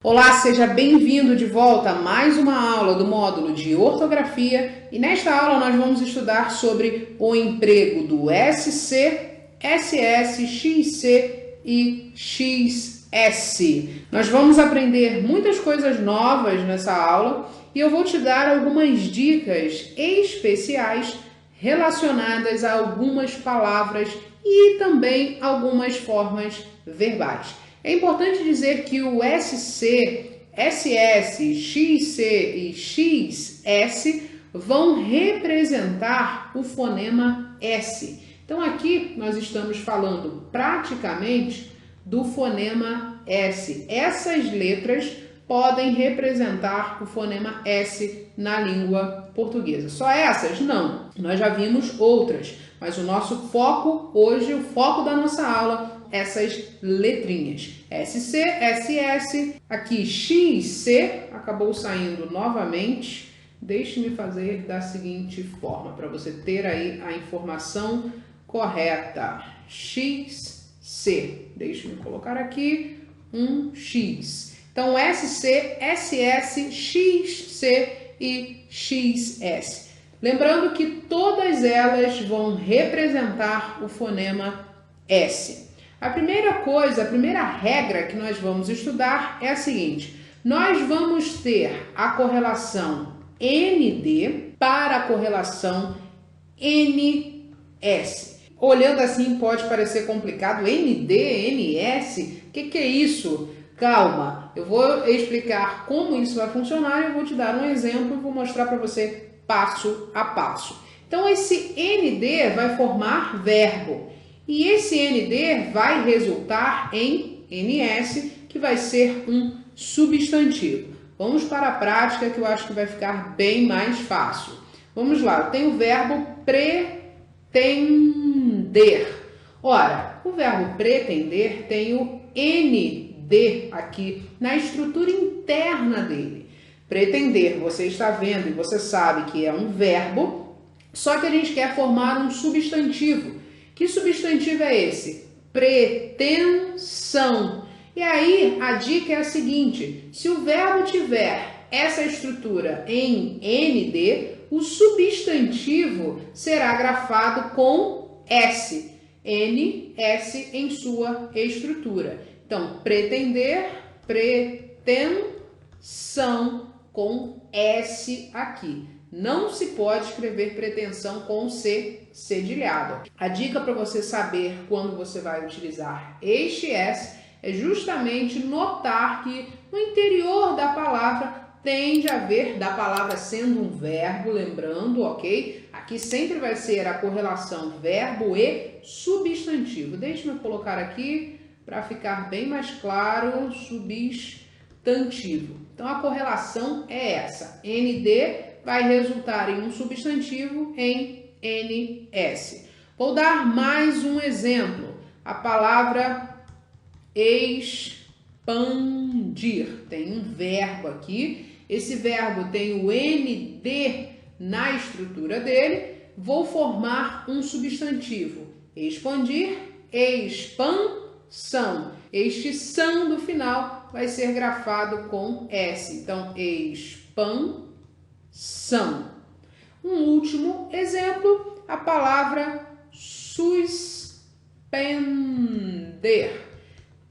Olá, seja bem-vindo de volta a mais uma aula do módulo de ortografia e nesta aula nós vamos estudar sobre o emprego do SC, SS, XC e XS. Nós vamos aprender muitas coisas novas nessa aula e eu vou te dar algumas dicas especiais relacionadas a algumas palavras e também algumas formas verbais. É importante dizer que o SC, SS, XC e XS vão representar o fonema S. Então aqui nós estamos falando praticamente do fonema S. Essas letras podem representar o fonema S na língua portuguesa. Só essas? Não. Nós já vimos outras, mas o nosso foco hoje, o foco da nossa aula, essas letrinhas. SC, SS, aqui XC, acabou saindo novamente. Deixe-me fazer da seguinte forma, para você ter aí a informação correta. XC, deixe-me colocar aqui um X. Então, SC, SS, XC e XS. Lembrando que todas elas vão representar o fonema S. A primeira coisa, a primeira regra que nós vamos estudar é a seguinte: nós vamos ter a correlação ND para a correlação NS. Olhando assim pode parecer complicado, ND, NS, o que é isso? Calma, eu vou explicar como isso vai funcionar e eu vou te dar um exemplo e vou mostrar para você passo a passo. Então esse ND vai formar verbo. E esse ND vai resultar em NS, que vai ser um substantivo. Vamos para a prática, que eu acho que vai ficar bem mais fácil. Vamos lá, eu tenho o verbo pretender. Ora, o verbo pretender tem o ND aqui na estrutura interna dele. Pretender, você está vendo e você sabe que é um verbo, só que a gente quer formar um substantivo. Que substantivo é esse? Pretensão. E aí, a dica é a seguinte: se o verbo tiver essa estrutura em ND, o substantivo será grafado com S. NS em sua estrutura. Então, pretender, pretensão com S aqui. Não se pode escrever pretensão com C cedilhado. A dica para você saber quando você vai utilizar este S é justamente notar que no interior da palavra tende a haver, da palavra sendo um verbo, lembrando, ok? Aqui sempre vai ser a correlação verbo e substantivo. Deixe-me colocar aqui para ficar bem mais claro, substantivo. Então a correlação é essa, ND vai resultar em um substantivo em NS. Vou dar mais um exemplo. A palavra expandir. Tem um verbo aqui. Esse verbo tem o ND na estrutura dele. Vou formar um substantivo. Expandir, expansão. Este são do final vai ser grafado com S. Então, expansão. Um último exemplo, a palavra suspender.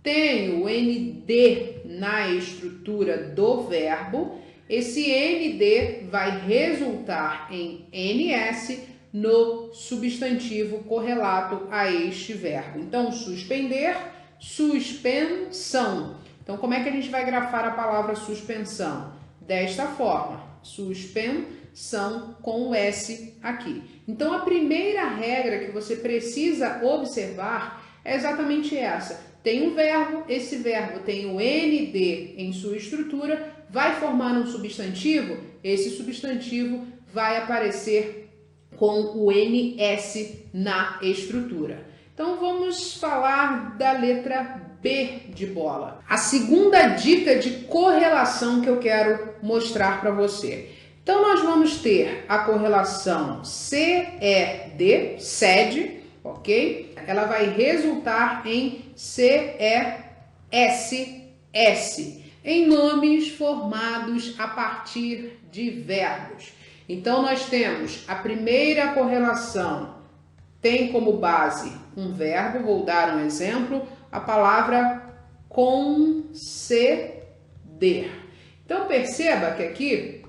Tem o ND na estrutura do verbo. Esse ND vai resultar em NS no substantivo correlato a este verbo. Então, suspender, suspensão. Então, como é que a gente vai grafar a palavra suspensão? Desta forma. Suspensão com o S aqui. Então, a primeira regra que você precisa observar é exatamente essa. Tem um verbo, esse verbo tem o ND em sua estrutura, vai formar um substantivo, esse substantivo vai aparecer com o NS na estrutura. Então, vamos falar da letra B de bola. A segunda dica de correlação que eu quero mostrar para você. Então, nós vamos ter a correlação CED, SED, ok? Ela vai resultar em CESS. em nomes formados a partir de verbos. Então, nós temos a primeira correlação, tem como base um verbo, vou dar um exemplo, a palavra conceder. Então, perceba que aqui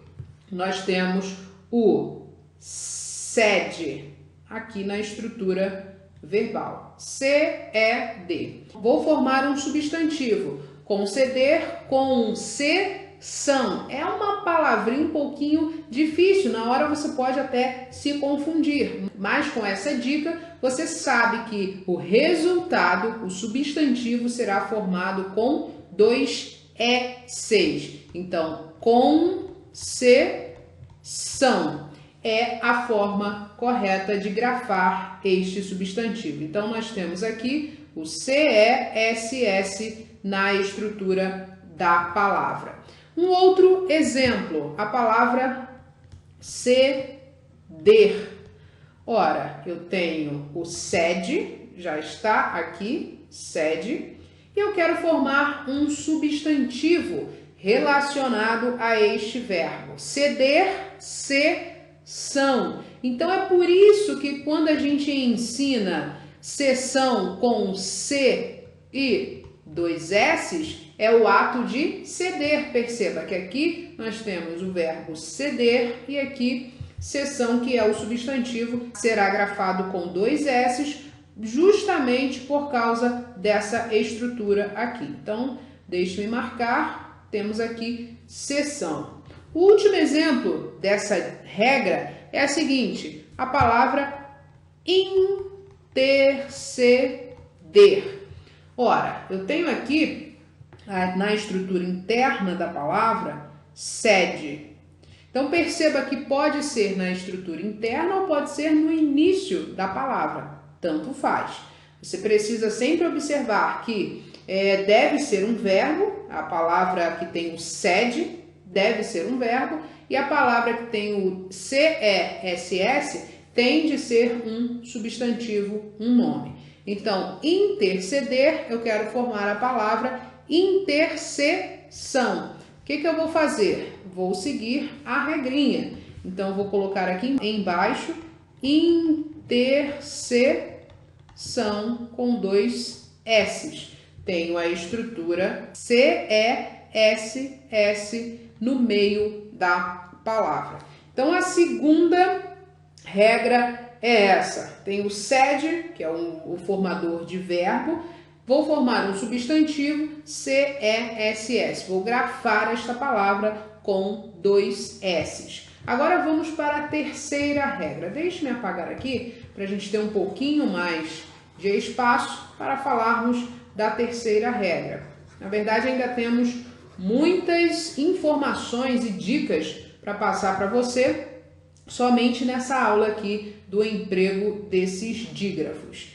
nós temos o cede, aqui na estrutura verbal, C-E-D. Vou formar um substantivo, conceder, concessão. É uma palavrinha um pouquinho difícil, na hora você pode até se confundir, mas com essa dica você sabe que o resultado, o substantivo, será formado com dois E6. Então, concessão é a forma correta de grafar este substantivo. Então, nós temos aqui o CESS na estrutura da palavra. Um outro exemplo, a palavra ceder. Ora, eu tenho o cede, já está aqui, cede, e eu quero formar um substantivo relacionado a este verbo. Ceder, cessão. Então, é por isso que quando a gente ensina cessão com C e dois S's, é o ato de ceder. Perceba que aqui nós temos o verbo ceder e aqui cessão, que é o substantivo, será grafado com dois S's, justamente por causa dessa estrutura aqui. Então, deixe-me marcar, temos aqui cessão. O último exemplo dessa regra é a seguinte, a palavra interceder. Ora, eu tenho aqui, na estrutura interna da palavra, cede. Então, perceba que pode ser na estrutura interna ou pode ser no início da palavra. Tanto faz. Você precisa sempre observar que deve ser um verbo, a palavra que tem o cede deve ser um verbo, e a palavra que tem o CESS tem de ser um substantivo, um nome. Então, interceder, eu quero formar a palavra intercessão. O que eu vou fazer? Vou seguir a regrinha. Então, eu vou colocar aqui embaixo intercessão com dois S's. Tenho a estrutura CESS no meio da palavra. Então, a segunda regra é essa. Tem o cede, que é o formador de verbo. Vou formar um substantivo, CESS. Vou grafar esta palavra com dois S's. Agora vamos para a terceira regra. Deixe-me apagar aqui para a gente ter um pouquinho mais de espaço para falarmos da terceira regra. Na verdade, ainda temos muitas informações e dicas para passar para você somente nessa aula aqui do emprego desses dígrafos.